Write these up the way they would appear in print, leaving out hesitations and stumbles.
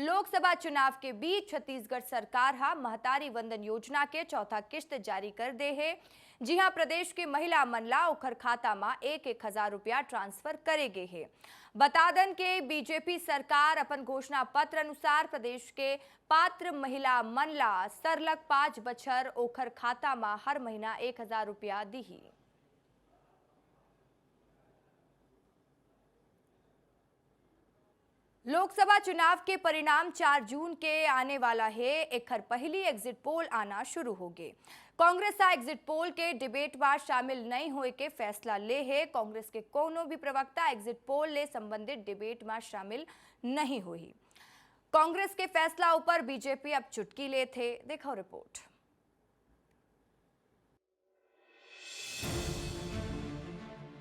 लोकसभा चुनाव के बीच छत्तीसगढ़ सरकार महतारी वंदन योजना के चौथा किस्त जारी कर दे है। जी हां, प्रदेश की महिला मन ला ओखर खाता में 1,000 रुपया ट्रांसफर करे गे है। बता दन के बीजेपी सरकार अपन घोषणा पत्र अनुसार प्रदेश के पात्र महिला मन ला सरलग 5 बछर ओखर खाता में हर महीना 1,000 रुपया दी। लोकसभा चुनाव के परिणाम 4 जून के आने वाला है। एक पहली एग्जिट पोल आना शुरू हो गए। कांग्रेस एग्जिट पोल के डिबेट में शामिल नहीं होए के फैसला ले है। कांग्रेस के कोनो भी प्रवक्ता एग्जिट पोल ले संबंधित डिबेट में शामिल नहीं हुई। कांग्रेस के फैसला ऊपर बीजेपी अब चुटकी ले थे। देखो रिपोर्ट।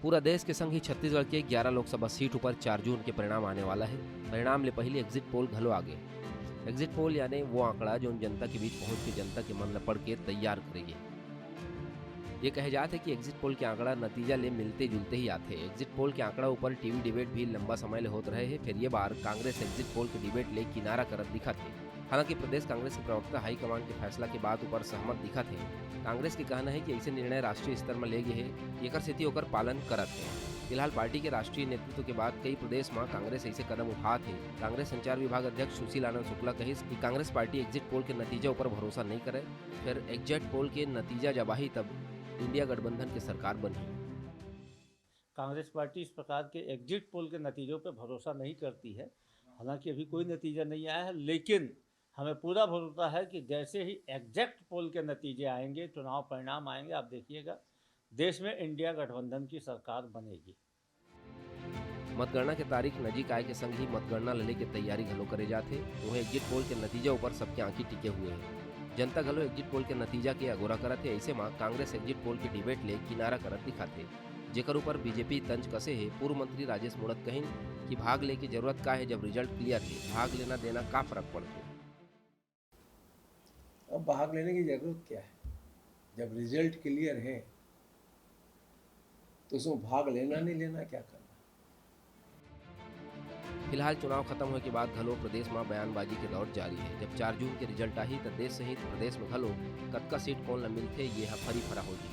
पूरा देश के संग ही छत्तीसगढ़ के 11 लोकसभा सीट पर 4 जून के परिणाम आने वाला है। परिणाम ले पहले एग्जिट पोल घलो आगे। एग्जिट पोल यानी वो आंकड़ा जो जनता के बीच पहुंच के जनता के मन ल पढ़ के तैयार करेगी। ये कहे जाते है कि एग्जिट पोल के आंकड़ा नतीजा ले मिलते जुलते ही आते। एग्जिट पोल के आंकड़ा ऊपर टीवी डिबेट भी लंबा समय ले होते रहे है। फिर ये बार कांग्रेस एग्जिट पोल के डिबेट ले किनारा करत दिखा थे। हालांकि प्रदेश कांग्रेस के प्रवक्ता हाईकमान के फैसला के बाद ऊपर सहमत दिखा थे। कांग्रेस के कहना है कि ऐसे निर्णय राष्ट्रीय स्तर में ले गए है, एकर सेती होकर पालन करत है। फिलहाल पार्टी के राष्ट्रीय नेतृत्व के बाद कई प्रदेश में कांग्रेस ऐसे कदम उठात है। कांग्रेस संचार विभाग अध्यक्ष सुशील आनंद शुक्ला कहिस कि कांग्रेस पार्टी एग्जिट पोल के नतीजे पर भरोसा नहीं करे। फिर एग्जिट पोल के नतीजा जब आई तब इंडिया गठबंधन की सरकार बनी। कांग्रेस पार्टी इस प्रकार के एग्जिट पोल के नतीजों पर भरोसा नहीं करती है। हालांकि अभी कोई नतीजा नहीं आया है, लेकिन हमें पूरा भरोसा है कि जैसे ही एग्जैक्ट पोल के नतीजे आएंगे, चुनाव परिणाम आएंगे, आप देखिएगा देश में इंडिया गठबंधन की सरकार बनेगी। मतगणना के तारीख नजीक आए के संग ही मतगणना लड़े की तैयारी घलो करे जाते। वह एग्जिट पोल के नतीजे ऊपर सबके आंखी टिके हुए हैं। जनता घलो एग्जिट पोल के नतीजा के अगोरा करत है। ऐसे में कांग्रेस एग्जिट पोल के डिबेट ले किनारा करत दिखाते, जेकर ऊपर बीजेपी तंज कसे है। पूर्व मंत्री राजेश मूणत कहिन कि भाग ले की जरूरत का है जब रिजल्ट क्लियर है। भाग लेना देना का फर्क पड़ता। अब भाग लेने की जरूरत क्या है? जब रिजल्ट क्लियर है तो उसमें भाग लेना नहीं लेना क्या करना। फिलहाल चुनाव खत्म होने के बाद घलो प्रदेश में बयानबाजी के दौर जारी है। जब 4 जून के रिजल्ट आई तो देश सहित प्रदेश में घलो कतका सीट कौन न मिलते ये फरी फरा हो जी।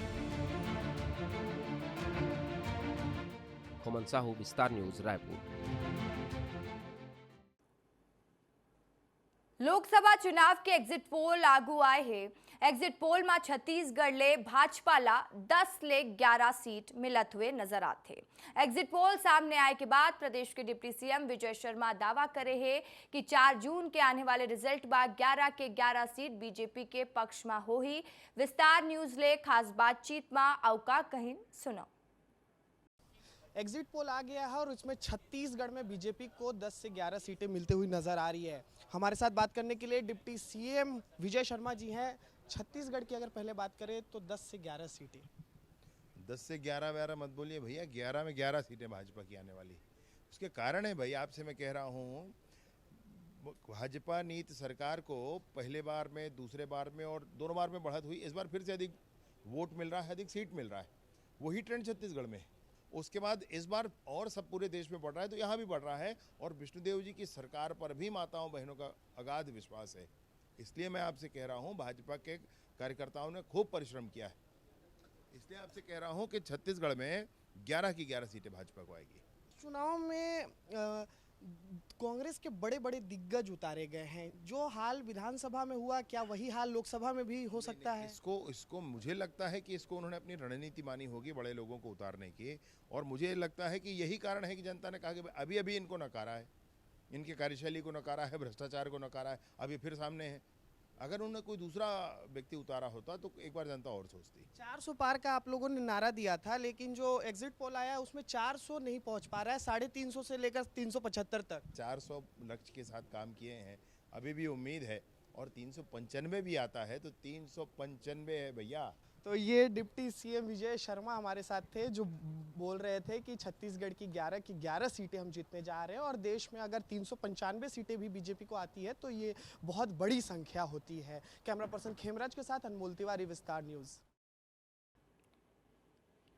खोमन साहू, विस्तार न्यूज, रायपुर। लोकसभा चुनाव के एग्जिट पोल आगू आए हैं। एग्जिट पोल में छत्तीसगढ़ ले भाजपा ला 10 ले 11 सीट मिलत हुए नजर आते। एग्जिट पोल सामने आए के बाद प्रदेश के डिप्टी सीएम विजय शर्मा दावा करे हैं कि 4 जून के आने वाले रिजल्ट बाद 11 के 11 सीट बीजेपी के पक्ष में हो ही। विस्तार न्यूज ले खास बातचीत में अवका कहीं सुनो। एग्जिट पोल आ गया है और उसमें छत्तीसगढ़ में बीजेपी को 10 से 11 सीटें मिलती हुई नजर आ रही है। हमारे साथ बात करने के लिए डिप्टी सीएम विजय शर्मा जी हैं। छत्तीसगढ़ की अगर पहले बात करें तो 10 से 11 सीटें। 10 से 11 मत बोलिए भैया, 11 में 11 सीटें भाजपा की आने वाली। उसके कारण है भाई, आपसे मैं कह रहा हूँ, भाजपा नीति सरकार को पहले बार में, दूसरे बार में और दोनों बार में बढ़त हुई। इस बार फिर से अधिक वोट मिल रहा है, अधिक सीट मिल रहा है। वही ट्रेंड छत्तीसगढ़ में। उसके बाद इस बार और सब पूरे देश में बढ़ रहा है, तो यहाँ भी बढ़ रहा है। और विष्णुदेव जी की सरकार पर भी माताओं बहनों का अगाध विश्वास है। इसलिए मैं आपसे कह रहा हूँ, भाजपा के कार्यकर्ताओं ने खूब परिश्रम किया है। इसलिए आपसे कह रहा हूँ कि छत्तीसगढ़ में 11 की 11 सीटें भाजपा को आएगी। चुनाव में कांग्रेस के बड़े बड़े दिग्गज उतारे गए हैं। जो हाल विधानसभा में हुआ, क्या वही हाल लोकसभा में भी हो सकता है? इसको मुझे लगता है कि इसको उन्होंने अपनी रणनीति मानी होगी बड़े लोगों को उतारने की। और मुझे लगता है कि यही कारण है कि जनता ने कहा कि अभी अभी इनको नकारा है, इनकी कार्यशैली को नकारा है, भ्रष्टाचार को नकारा है। अभी फिर सामने है। अगर उन्होंने कोई दूसरा व्यक्ति उतारा होता तो एक बार जनता और सोचती। 400 पार का आप लोगों ने नारा दिया था, लेकिन जो एग्जिट पोल आया उसमें 400 नहीं पहुंच पा रहा है। 350 से लेकर 375 तक 400 लक्ष्य के साथ काम किए हैं। अभी भी उम्मीद है। और 395 भी आता है तो 395 है भैया। तो ये डिप्टी सीएम विजय शर्मा हमारे साथ थे, जो बोल रहे थे कि छत्तीसगढ़ की 11 की 11 सीटें हम जीतने जा रहे हैं। और देश में अगर 395 सीटें भी बीजेपी को आती है तो ये बहुत बड़ी संख्या होती है। कैमरा पर्सन खेमराज के साथ अनमोल तिवारी, विस्तार न्यूज़।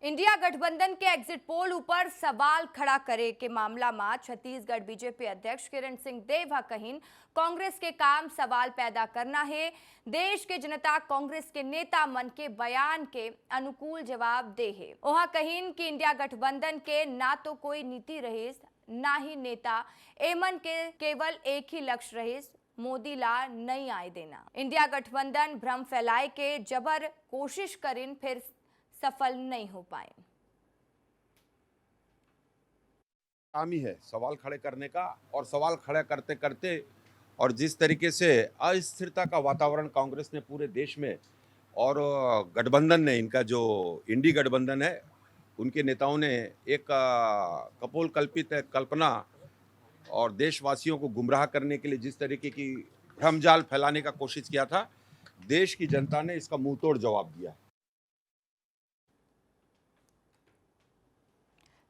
इंडिया गठबंधन के एग्जिट पोल ऊपर सवाल खड़ा करे के मामला में छत्तीसगढ़ बीजेपी अध्यक्ष किरण सिंह देव कहीन कांग्रेस के काम सवाल पैदा करना है। देश के जनता कांग्रेस के नेता मन के बयान के अनुकूल जवाब दे है। वहां कहीन कि इंडिया गठबंधन के ना तो कोई नीति रहीस ना ही नेता, एमन के केवल एक ही लक्ष्य रहीस, मोदी ला नहीं आए देना। इंडिया गठबंधन भ्रम फैलाए के जबर कोशिश करिन फिर सफल नहीं हो पाए। काम ही है सवाल खड़े करने का, और सवाल खड़े करते करते और जिस तरीके से अस्थिरता का वातावरण कांग्रेस ने पूरे देश में और गठबंधन ने, इनका जो इंडी गठबंधन है, उनके नेताओं ने एक कपोल कल्पित कल्पना और देशवासियों को गुमराह करने के लिए जिस तरीके की भ्रमजाल फैलाने का कोशिश किया था, देश की जनता ने इसका मुंहतोड़ जवाब दिया।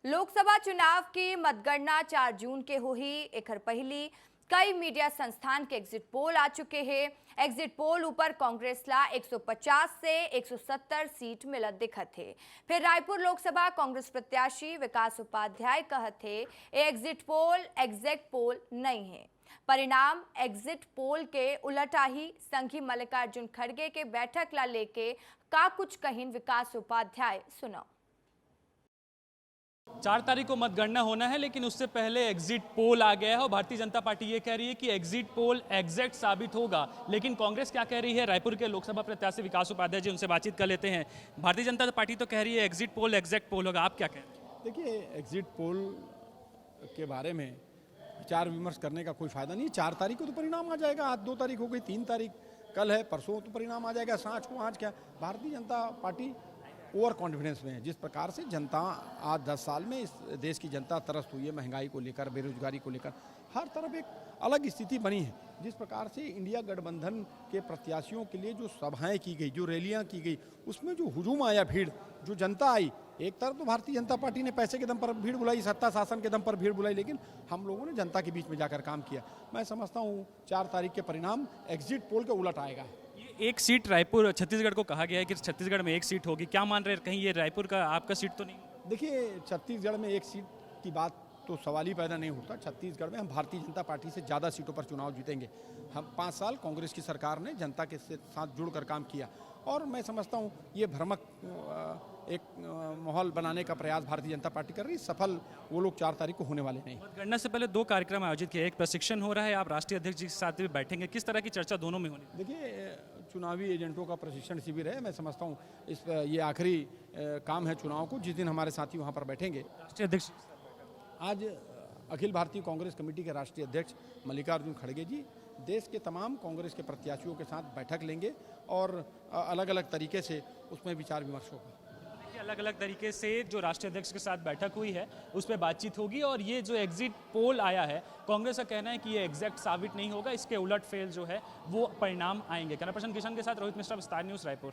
लोकसभा चुनाव की मतगणना 4 जून के हुई। एक पहली कई मीडिया संस्थान के एग्जिट पोल आ चुके हैं। एग्जिट पोल ऊपर कांग्रेस ला 150 से 170 सीट मिलत दिखत थे। फिर रायपुर लोकसभा कांग्रेस प्रत्याशी विकास उपाध्याय कहते एग्जिट पोल एग्जैक्ट पोल नहीं है, परिणाम एग्जिट पोल के उलटा ही। संघी मल्लिकार्जुन खड़गे के बैठक ला लेके का कुछ कहीन विकास उपाध्याय सुनो। 4 तारीख को मतगणना होना है, लेकिन उससे पहले एग्जिट पोल आ गया है और भारतीय जनता पार्टी ये कह रही है कि एग्जिट पोल एग्जैक्ट साबित होगा। लेकिन कांग्रेस क्या कह रही है? रायपुर के लोकसभा प्रत्याशी विकास उपाध्याय जी, उनसे बातचीत कर लेते हैं। भारतीय जनता पार्टी तो कह रही है एग्जिट पोल एग्जैक्ट पोल होगा, आप क्या कह रहे हैं? देखिए, एग्जिट पोल के बारे में विचार विमर्श करने का कोई फायदा नहीं। 4 तारीख को तो परिणाम आ जाएगा। आज 2 तारीख हो गई, 3 तारीख कल है, परसों तो परिणाम आ जाएगा। सांझ को आज क्या, Bharatiya Janata party over confidence में है। जिस प्रकार से जनता आज 10 साल में इस देश की जनता त्रस्त हुई है, महंगाई को लेकर, बेरोजगारी को लेकर, हर तरफ एक अलग स्थिति बनी है। जिस प्रकार से इंडिया गठबंधन के प्रत्याशियों के लिए जो सभाएं की गई, जो रैलियां की गई, उसमें जो हुजूम आया, भीड़, जो जनता आई, एक तरफ तो भारतीय जनता पार्टी ने पैसे के दम पर भीड़ बुलाई, सत्ता शासन के दम पर भीड़ बुलाई, लेकिन हम लोगों ने जनता के बीच में जाकर काम किया। मैं समझता हूँ 4 तारीख के परिणाम एग्जिट पोल के उलट आएगा। एक सीट रायपुर छत्तीसगढ़ को कहा गया है कि छत्तीसगढ़ में एक सीट होगी, क्या मान रहे हैं? कहीं ये रायपुर का आपका सीट तो नहीं? देखिए, छत्तीसगढ़ में एक सीट की बात तो सवाल ही पैदा नहीं होता। छत्तीसगढ़ में हम भारतीय जनता पार्टी से ज़्यादा सीटों पर चुनाव जीतेंगे। हम 5 साल कांग्रेस की सरकार ने जनता के साथ जुड़कर काम किया, और मैं समझता हूँ ये भ्रमक एक माहौल बनाने का प्रयास भारतीय जनता पार्टी कर रही है। सफल वो लोग 4 तारीख को होने वाले नहीं। मतगणना से पहले 2 कार्यक्रम आयोजित किए, एक प्रशिक्षण हो रहा है, आप राष्ट्रीय अध्यक्ष जी के साथ भी बैठेंगे, किस तरह की चर्चा दोनों में होनी? देखिए, चुनावी एजेंटों का प्रशिक्षण शिविर है। मैं समझता हूँ ये आखिरी काम है चुनाव को, जिस दिन हमारे साथी वहाँ पर बैठेंगे। राष्ट्रीय अध्यक्ष आज अखिल भारतीय कांग्रेस कमेटी के राष्ट्रीय अध्यक्ष मल्लिकार्जुन खड़गे जी देश के तमाम कांग्रेस के प्रत्याशियों के साथ बैठक लेंगे, और अलग अलग तरीके से उसमें विचार विमर्श होगा। अलग अलग तरीके से जो राष्ट्रीय अध्यक्ष के साथ बैठक हुई है उस पर बातचीत होगी, और ये जो एग्जिट पोल आया है, कांग्रेस का कहना है कि ये एग्जैक्ट साबित नहीं होगा, इसके उलट फेल जो है वो परिणाम आएंगे। कैमरा पर्सन किशन के साथ रोहित मिश्रा, विस्तार न्यूज, रायपुर।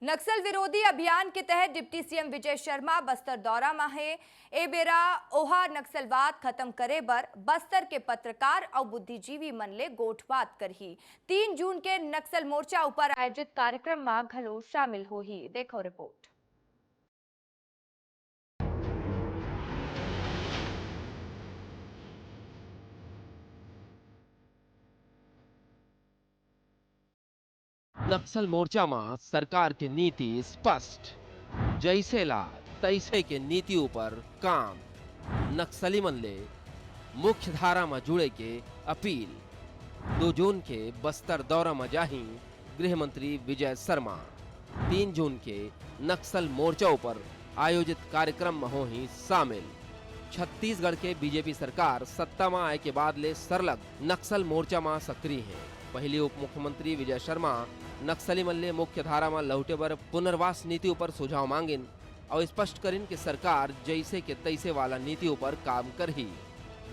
नक्सल विरोधी अभियान के तहत डिप्टी सीएम विजय शर्मा बस्तर दौरा में है। ए बेरा ओहा नक्सलवाद खत्म करे बर बस्तर के पत्रकार और बुद्धिजीवी मन ले गोठबात करही। 3 जून के नक्सल मोर्चा ऊपर आयोजित कार्यक्रम में घलो शामिल होही। देखो रिपोर्ट। नक्सल मोर्चा में सरकार की नीति स्पष्ट, जैसे ला तैसे के नीति ऊपर काम। नक्सली मन ले मुख्य धारा में जुड़े के अपील। 2 जून के बस्तर दौरा में जाही गृह मंत्री विजय शर्मा। 3 जून के नक्सल मोर्चा ऊपर आयोजित कार्यक्रम में होही शामिल। छत्तीसगढ़ के बीजेपी सरकार सत्ता में आए के बाद ले सरलग नक्सल मोर्चा में सक्रिय है। पहले उप मुख्यमंत्री विजय शर्मा नक्सली मन ले मुख्य धारा में लौटे बर पुनर्वास नीति ऊपर सुझाव मांगिन और स्पष्ट करिन कि सरकार जैसे के तैसे वाला नीति ऊपर काम करही।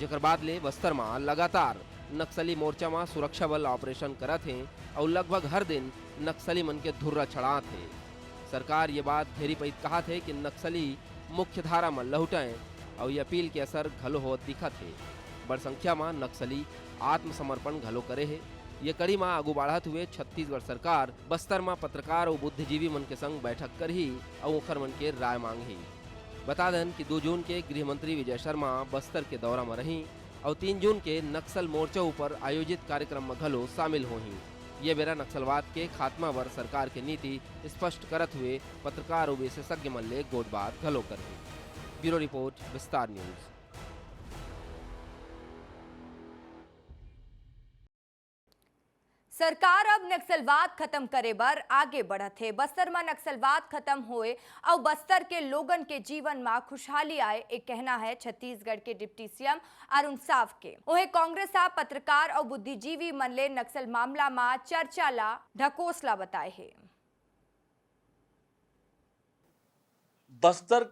जेकर बाद ले बस्तर में लगातार नक्सली मोर्चा में सुरक्षा बल ऑपरेशन करत हैं और लगभग हर दिन नक्सली मन के धुर्रा चढ़ात है। सरकार ये बात ढेरी पैत कहा थे कि नक्सली मुख्य धारा में लौटें और ये अपील के असर घलो होत दिखत है। बड़ संख्या में नक्सली आत्मसमर्पण घलो करे है। ये कड़ी मां आगू बढ़त हुए छत्तीसगढ़ सरकार बस्तर में पत्रकार और बुद्धिजीवी मन के संग बैठक कर ही और ओखर मन के राय मांग ही। बता दें कि 2 जून के गृह मंत्री विजय शर्मा बस्तर के दौरा में रही और 3 जून के नक्सल मोर्चा ऊपर आयोजित कार्यक्रम में घलो शामिल होही। ये बेरा नक्सलवाद के खात्मा वर सरकार के नीति स्पष्ट करत हुए पत्रकार और विशेषज्ञ मन ले गोटबात घलो कर। ब्यूरो रिपोर्ट, विस्तार न्यूज। सरकार अब नक्सलवाद खत्म करे बर आगे बढ़त है। बस्तर में नक्सलवाद खत्म होए और बस्तर के लोगन के जीवन में खुशहाली आए, एक कहना है छत्तीसगढ़ के डिप्टी सीएम अरुण साव के। वहीं कांग्रेस आ पत्रकार और बुद्धिजीवी मन ले नक्सल मामला में चर्चा ला ढकोसला बताए है। बस्तर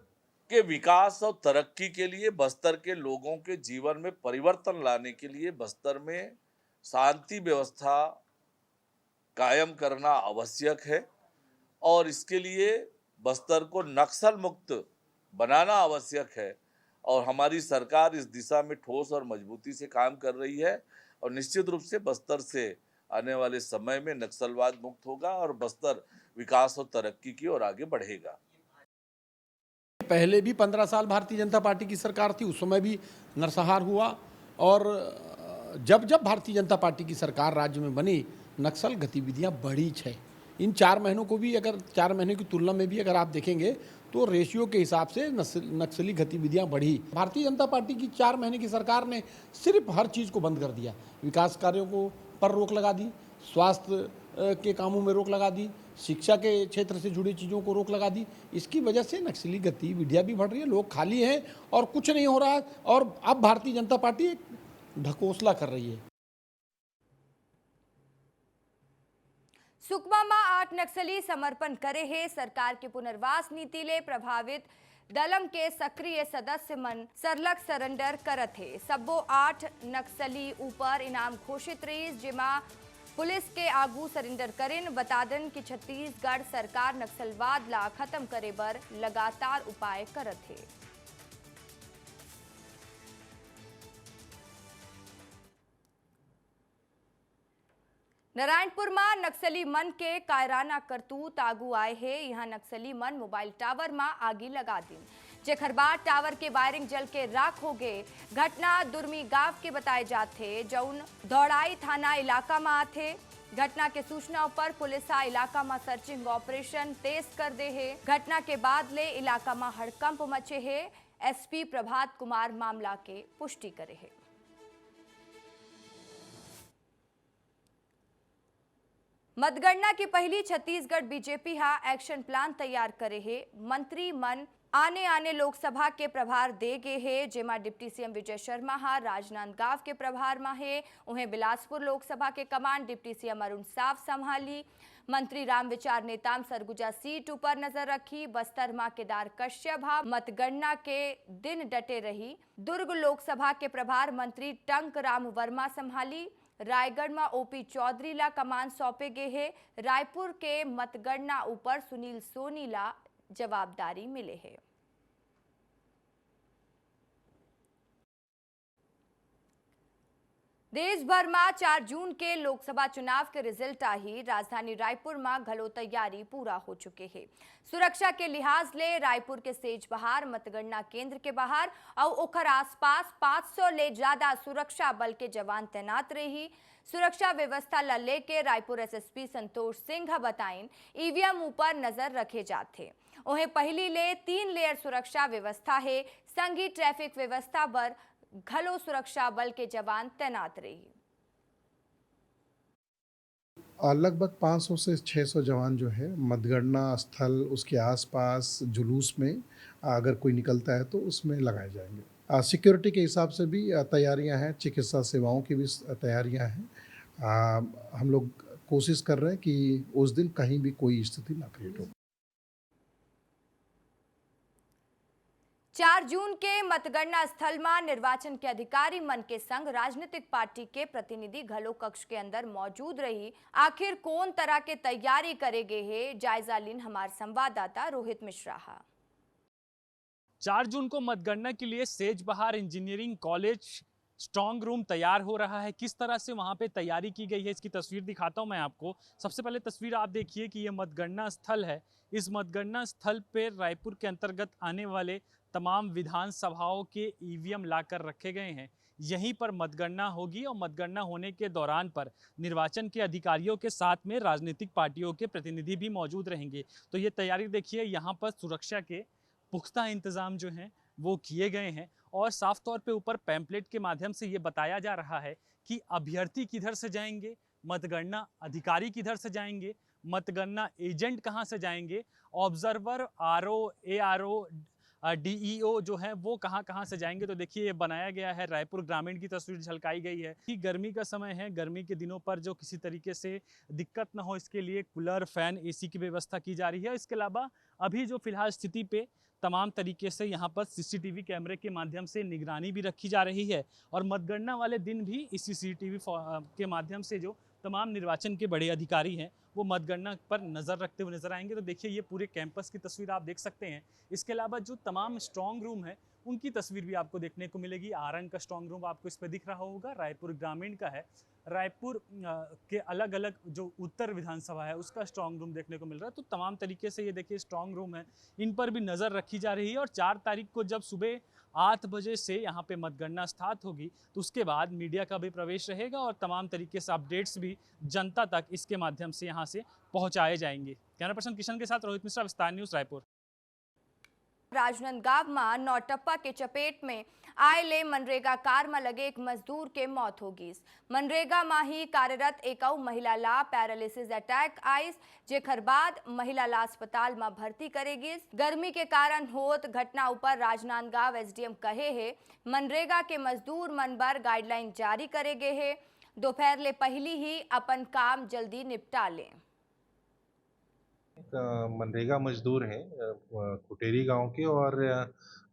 के विकास और तरक्की के लिए, बस्तर के लोगों के जीवन में परिवर्तन लाने के लिए बस्तर में शांति व्यवस्था कायम करना आवश्यक है और इसके लिए बस्तर को नक्सल मुक्त बनाना आवश्यक है और हमारी सरकार इस दिशा में ठोस और मजबूती से काम कर रही है और निश्चित रूप से बस्तर से आने वाले समय में नक्सलवाद मुक्त होगा और बस्तर विकास और तरक्की की ओर आगे बढ़ेगा। पहले भी 15 साल भारतीय जनता पार्टी की सरकार थी, उस समय भी नरसंहार हुआ और जब जब भारतीय जनता पार्टी की सरकार राज्य में बनी नक्सल गतिविधियां बढ़ी है। इन 4 महीनों को भी अगर 4 महीने की तुलना में भी अगर आप देखेंगे तो रेशियो के हिसाब से नक्सली गतिविधियां बढ़ी। भारतीय जनता पार्टी की 4 महीने की सरकार ने सिर्फ हर चीज़ को बंद कर दिया, विकास कार्यों को पर रोक लगा दी, स्वास्थ्य के कामों में रोक लगा दी, शिक्षा के क्षेत्र से जुड़ी चीज़ों को रोक लगा दी। इसकी वजह से नक्सली गतिविधियां भी बढ़ रही है, लोग खाली हैं और कुछ नहीं हो रहा है और अब भारतीय जनता पार्टी एक ढकोसला कर रही है। सुकमा में 8 नक्सली समर्पण करे है। सरकार के पुनर्वास नीति ले प्रभावित दलम के सक्रिय सदस्य मन सरलग सरेंडर करत है। सबो 8 नक्सली ऊपर इनाम घोषित रही, जिमा पुलिस के आगू सरेंडर करें। बता दें कि छत्तीसगढ़ सरकार नक्सलवाद ला खत्म करे बर लगातार उपाय करत है। नारायणपुर में नक्सली मन के कायराना करतूत आगू आए हैं। यहाँ नक्सली मन मोबाइल टावर में आगी लगा दी, जेकर बाद टावर के वायरिंग जल के राख हो गए। घटना दुर्मी गांव के बताए जाते, जौन दौड़ाई थाना इलाका में आते। घटना के सूचना पर पुलिस इलाका में सर्चिंग ऑपरेशन तेज कर दे है। घटना के बाद ले इलाका में हड़कंप मचे है। एसपी प्रभात कुमार मामला के पुष्टि करे है। मतगणना की पहली छत्तीसगढ़ बीजेपी एक्शन प्लान तैयार करे है। मंत्री मन आने लोकसभा के प्रभार दे गए है, जेमा डिप्टी सीएम विजय शर्मा राजनांदगांव के प्रभार में है। उन्हें बिलासपुर लोकसभा के कमान डिप्टी सीएम अरुण साव संभाली। मंत्री राम विचार नेताम सरगुजा सीट ऊपर नजर रखी। बस्तर मां केदार कश्यप मतगणना के दिन डटे रही। दुर्ग लोकसभा के प्रभार मंत्री टंक राम वर्मा संभाली। रायगढ़ में ओपी चौधरी ला कमान सौंपे गए है। रायपुर के मतगणना ऊपर सुनील सोनी ला जवाबदारी मिले है। देश भर में 4 जून के लोकसभा चुनाव के रिजल्ट ही राजधानी रायपुर में घलो तैयारी पूरा हो चुके हैं। सुरक्षा के लिहाज ले रायपुर के सेज बहार मतगणना केंद्र के बाहर और ओखर आसपास 500 ले ज्यादा सुरक्षा बल के जवान तैनात रही। सुरक्षा व्यवस्था ला लेके रायपुर एसएसपी संतोष सिंह बताइन ईवीएम ऊपर नजर रखे जाते। उन्हें पहली ले 3 लेयर सुरक्षा व्यवस्था है। संघी ट्रैफिक व्यवस्था पर घलो सुरक्षा बल के जवान तैनात रही। लगभग 500 से 600 जवान जो है मतगणना स्थल उसके आसपास जुलूस में अगर कोई निकलता है तो उसमें लगाए जाएंगे। सिक्योरिटी के हिसाब से भी तैयारियां हैं, चिकित्सा सेवाओं की भी तैयारियां हैं। हम लोग कोशिश कर रहे हैं कि उस दिन कहीं भी कोई स्थिति ना क्रिएट हो। 4 जून के मतगणना स्थल में निर्वाचन के अधिकारी मन के संग राजनीतिक पार्टी के प्रतिनिधि घलो कक्ष के अंदर मौजूद रही। आखिर कौन तरह के तैयारी करेगे है, जायजा लीन हमारे संवाददाता रोहित मिश्रा। 4 जून को मतगणना के लिए सेज बहार इंजीनियरिंग कॉलेज स्ट्रॉन्ग रूम तैयार हो रहा है, किस तरह से वहाँ पे तैयारी की गई है, इसकी तस्वीर दिखाता हूँ मैं आपको। सबसे पहले तस्वीर आप देखिए कि ये मतगणना स्थल है। इस मतगणना स्थल पे रायपुर के अंतर्गत आने वाले तमाम विधानसभाओं के ईवीएम लाकर रखे गए हैं। यहीं पर मतगणना होगी और मतगणना होने के दौरान पर निर्वाचन के अधिकारियों के साथ में राजनीतिक पार्टियों के प्रतिनिधि भी मौजूद रहेंगे। तो ये तैयारी देखिए, यहाँ पर सुरक्षा के पुख्ता इंतजाम जो हैं वो किए गए हैं और साफ तौर पे ऊपर पैम्पलेट के माध्यम से ये बताया जा रहा है कि अभ्यर्थी किधर से जाएंगे, मतगणना अधिकारी किधर से जाएंगे, मतगणना एजेंट कहाँ से जाएंगे, ऑब्जर्वर, आरओ, एआरओ, डीईओ जो है वो कहाँ कहाँ से जाएंगे। तो देखिए ये बनाया गया है, रायपुर ग्रामीण की तस्वीर झलकाई गई है कि गर्मी का समय है, गर्मी के दिनों पर जो किसी तरीके से दिक्कत ना हो इसके लिए कूलर, फैन, एसी की व्यवस्था की जा रही है। इसके अलावा अभी जो फिलहाल स्थिति पे तमाम तरीके से यहाँ पर सीसीटीवी कैमरे के माध्यम से निगरानी भी रखी जा रही है और मतगणना वाले दिन भी इस सीसीटीवी के माध्यम से जो तमाम निर्वाचन के बड़े अधिकारी हैं वो मतगणना पर नज़र रखते हुए नजर आएंगे। तो देखिए ये पूरे कैंपस की तस्वीर आप देख सकते हैं। इसके अलावा जो तमाम स्ट्रॉन्ग रूम है उनकी तस्वीर भी आपको देखने को मिलेगी। आरंग का स्ट्रॉन्ग रूम आपको इस पर दिख रहा होगा, रायपुर ग्रामीण का है, रायपुर के अलग अलग जो उत्तर विधानसभा है उसका स्ट्रॉन्ग रूम देखने को मिल रहा है। तो तमाम तरीके से ये देखिए स्ट्रॉन्ग रूम है, इन पर भी नज़र रखी जा रही है और 4 तारीख को जब सुबह 8 बजे से यहाँ पे मतगणना स्टार्ट होगी तो उसके बाद मीडिया का भी प्रवेश रहेगा और तमाम तरीके से अपडेट्स भी जनता तक इसके माध्यम से यहाँ से पहुँचाए जाएंगे। कैमरा पर्सन किशन के साथ रोहित मिश्रा, विस्तार न्यूज़, रायपुर। राजनांदगांव में नौटप्पा के चपेट में आए मनरेगा कार में लगे एक मजदूर के मौत होगी। मनरेगा में ही कार्यरत एक महिला ला पैरालिसिस अटैक आईस, जेकर बाद महिला ला अस्पताल में भर्ती करेगी। गर्मी के कारण होत घटना ऊपर राजनांदगांव एसडीएम कहे है मनरेगा के मजदूर मन पर गाइडलाइन जारी करेगे है, दोपहर ले पहली ही अपन काम जल्दी निपटा लें। मनरेगा मजदूर हैं कुटेरी गांव के और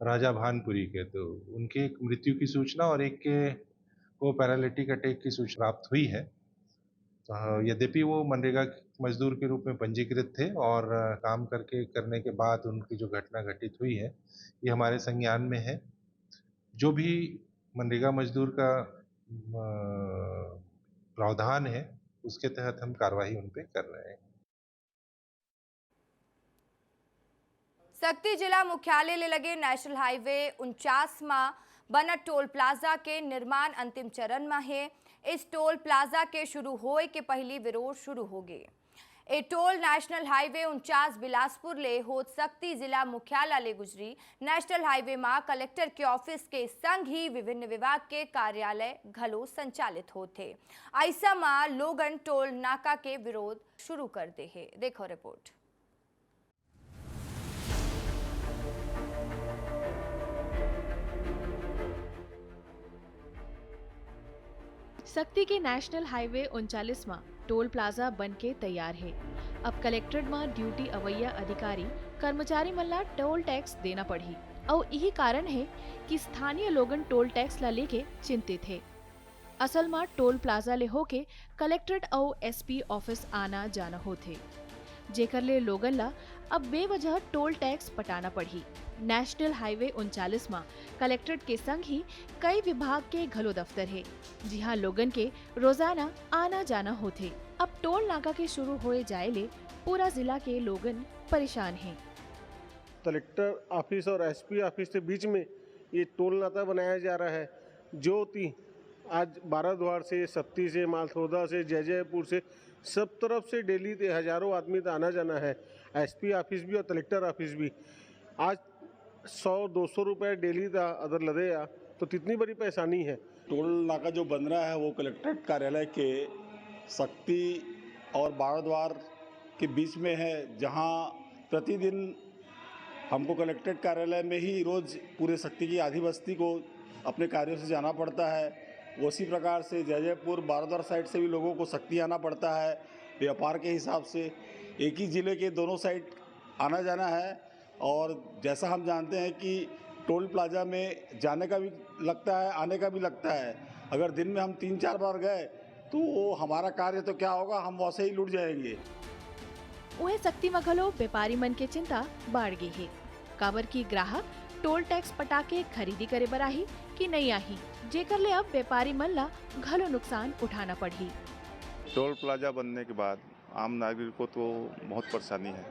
राजा भानपुरी के, तो उनकी एक मृत्यु की सूचना और एक के को पैरालिटिक अटैक की सूचना प्राप्त हुई है। यद्यपि वो मनरेगा मजदूर के रूप में पंजीकृत थे और काम करने के बाद उनकी जो घटना घटित हुई है ये हमारे संज्ञान में है। जो भी मनरेगा मजदूर का प्रावधान है उसके तहत हम कार्रवाई उन पे कर रहे हैं। सक्ती जिला मुख्यालय ले लगे नेशनल हाईवे 49 में बना टोल प्लाजा के निर्माण अंतिम चरण में है। इस टोल प्लाजा के शुरू होए के पहली विरोध शुरू हो गए। ए टोल नेशनल हाईवे 49 बिलासपुर ले होत सक्ती जिला मुख्यालय ले गुजरी। नेशनल हाईवे में कलेक्टर के ऑफिस के संग ही विभिन्न विभाग के कार्यालय घलो संचालित होते। ऐसा में लोगन टोल नाका के विरोध शुरू कर दे है। देखो रिपोर्ट। सक्ती के नेशनल हाईवे 39 में टोल प्लाजा बन के तैयार है। अब कलेक्ट्रेट में ड्यूटी अवैया अधिकारी कर्मचारी मल्ला टोल टैक्स देना पड़ी और यही कारण है कि स्थानीय लोगन टोल टैक्स ला लेके चिंतित है। असल में टोल प्लाजा ले होके कलेक्ट्रेट और एसपी ऑफिस आना जाना होते, जेकर ले लोगन ला अब बेवजह टोल टैक्स पटाना पड़ी। नेशनल हाईवे 39 में कलेक्ट्रेट के संग ही कई विभाग के घलो दफ्तर है, जहां लोगन के रोजाना आना जाना होते। अब टोल नाका के शुरू होए जाए ले पूरा जिला के लोगन परेशान हैं। कलेक्टर ऑफिस और एसपी ऑफिस के बीच में ये टोल नाका बनाया जा रहा है, जो आज बाराद्वार से, सक्ती से, मालसौदा से, जयजयपुर से, सब तरफ से डेली हजारों आदमी का आना जाना है। एसपी ऑफिस भी और कलेक्टर ऑफिस भी आज 100-200 रुपए डेली का अदर लदे आ, तो कितनी बड़ी परेशानी है। टोल नाका जो बन रहा है वो कलेक्ट्रेट कार्यालय के सक्ती और बाराद्वार के बीच में है, जहां प्रतिदिन हमको कलेक्ट्रेट कार्यालय में ही रोज़ पूरे सक्ती की आधी बस्ती को अपने कार्यों से जाना पड़ता है। उसी प्रकार से जयजयपुर बाराद्वार साइड से भी लोगों को सक्ती आना पड़ता है। व्यापार के हिसाब से एक ही ज़िले के दोनों साइड आना जाना है। और जैसा हम जानते हैं कि टोल प्लाजा में जाने का भी लगता है, आने का भी लगता है। अगर दिन में हम 3-4 बार गए तो हमारा कार्य तो क्या होगा, हम वैसे ही लुट जाएंगे। उहे सक्ती में घलो व्यापारी मन के चिंता बढ़ गई है। काबर की ग्राहक टोल टैक्स पटाके खरीदी करे बर आही कि नहीं आही, जेकर ले अब व्यापारी मन ला घलो नुकसान उठाना पड़ी। टोल प्लाजा बनने के बाद आम नागरिक को तो बहुत परेशानी है।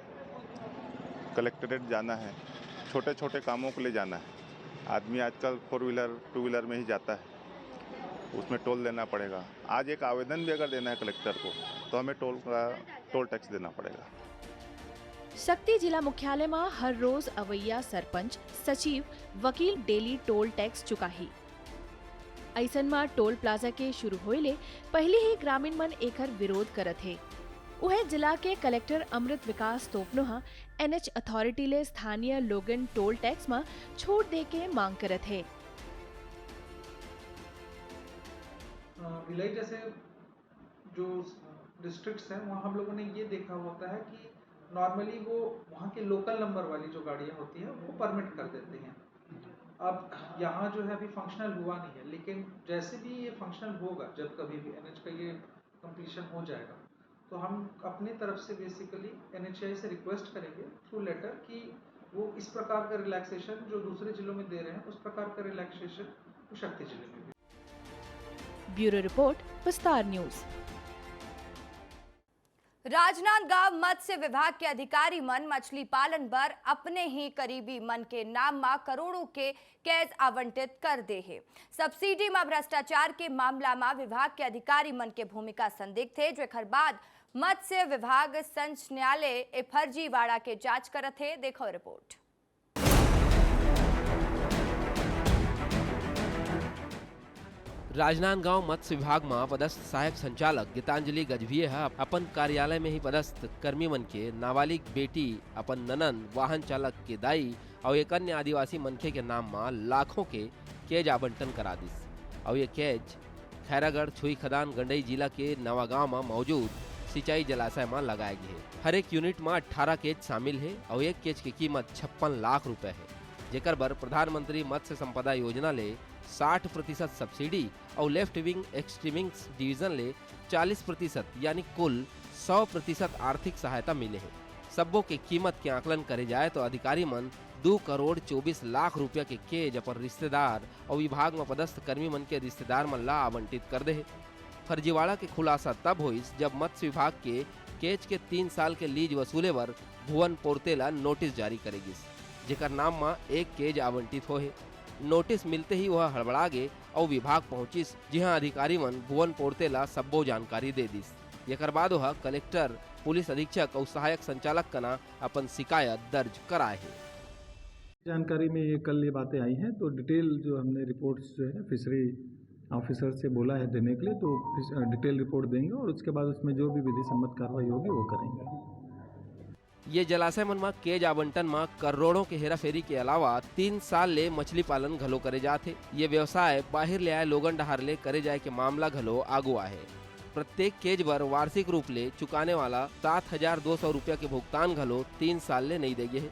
कलेक्ट्रेट जाना है, छोटे छोटे कामों के लिए जाना है। आदमी आजकल 4 व्हीलर 2 व्हीलर में ही जाता है, उसमें टोल देना पड़ेगा। आज एक आवेदन भी अगर देना है कलेक्टर को तो हमें टोल टैक्स देना पड़ेगा। शक्ति जिला मुख्यालय में हर रोज अवैया सरपंच, सचिव, वकील डेली टोल टैक्स चुका ही। ऐसन में टोल प्लाजा के शुरू होइले पहले ही ग्रामीण मन एकर विरोध करत है। उहे जिला के कलेक्टर अमृत विकास तोपनोहा NH अथॉरिटी ले स्थानीय लोगन टोल टैक्स में छूट दे के मांग करत है। भिलाई जैसे जो डिस्ट्रिक्ट्स हैं वहाँ हम लोगों ने ये देखा होता है कि नॉर्मली वो वहाँ के लोकल नंबर वाली जो गाड़ियाँ होती हैं वो परमिट कर देते हैं। अब यहाँ जो है अभी फंक्शनल हुआ नहीं है, लेकिन जैसे भी ये फंक्शनल होगा, जब कभी भी NH का ये कंप्लीशन हो जाएगा तो हम अपनी तरफ से बेसिकली NHAI से रिक्वेस्ट करेंगे थ्रू लेटर कि वो इस प्रकार का रिलैक्सेशन जो दूसरे जिलों में दे रहे हैं उस प्रकार का रिलैक्सेशन शक्ति जिले में भी। ब्यूरो रिपोर्ट, विस्तार न्यूज। राजनांदगांव मत्स्य विभाग के अधिकारी मन मछली पालन पर अपने ही करीबी मन के नाम में करोड़ों के कैद आवंटित कर दे है। सब्सिडी में भ्रष्टाचार के मामला में विभाग के अधिकारी मन के भूमिका संदिग्ध है, जेकर बाद मत्स्य विभाग संच न्यायालय फर्जीवाड़ा के जांच करत है। देखो रिपोर्ट। राजनांदगांव मत्स्य विभाग में पदस्थ सहायक संचालक गीतांजलि गजभिये अपन कार्यालय में ही पदस्थ कर्मी मन के नाबालिग बेटी, अपन ननन, वाहन चालक के दाई और एक अन्य आदिवासी मनखे के नाम में लाखों के केज आवंटन करा दिस। और ये केज खैरागढ़, छुई खदान, गंडई जिला के नवागांव में मौजूद सिंचाई जलाशय में लगाए गए। हर एक यूनिट में 18 केज शामिल है और एक केज की कीमत 56 लाख रुपए है, जेकर बर प्रधानमंत्री मत्स्य संपदा योजना ले 60% सब्सिडी और लेफ्ट विंग एक्सट्रीमिंग्स डिवीजन ले 40% यानी कुल 100% आर्थिक सहायता मिले है। सबों के कीमत के आकलन करे जाए तो अधिकारी मन 2 करोड़ 24 लाख रुपया के केज अपन रिश्तेदार और विभाग में पदस्थ कर्मी मन के रिश्तेदार मन ला आवंटित कर दे है। फर्जीवाड़ा के खुलासा तब हुई जब मत्स्य विभाग के केज के 3 साल के लीज वसूले पर भुवन पोर्तेला नोटिस जारी करेगी, जेकर नाम में एक केज आवंटित हो है। नोटिस मिलते ही वह हड़बड़ा गे और विभाग पहुंचिस, जहां अधिकारी मन भुवन पोर्तेला सबो जानकारी दे दिस। एकर बाद वह कलेक्टर, पुलिस अधीक्षक और सहायक संचालक कना अपन शिकायत दर्ज कराए है। जानकारी में ये कल ये बातें आई हैं तो डिटेल जो हमने रिपोर्ट्स जो है फिशरी ऑफिसर से बोला है देने के लिए, तो डिटेल रिपोर्ट देंगे और उसके बाद उसमें जो भी विधि सम्मत कार्रवाई होगी वो करेंगे। ये जलाशय मन में केज आवंटन में करोड़ों के हेराफेरी के अलावा 3 साल ले मछली पालन घलो करे जाते। ये व्यवसाय बाहर ले आए लोगन डहार ले करे जाए के मामला घलो आगुआ है। प्रत्येक केज पर वार्षिक रूप ले चुकाने वाला 7,200 रुपया के भुगतान घलो 3 साल ले नहीं देगे है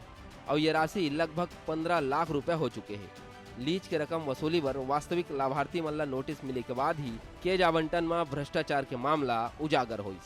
और ये राशि लगभग 15 लाख रुपया हो चुके हैं। लीज के रकम वसूली पर वास्तविक लाभार्थी मन ला नोटिस मिले के बाद ही केज आवंटन में भ्रष्टाचार के मामला उजागर हुई।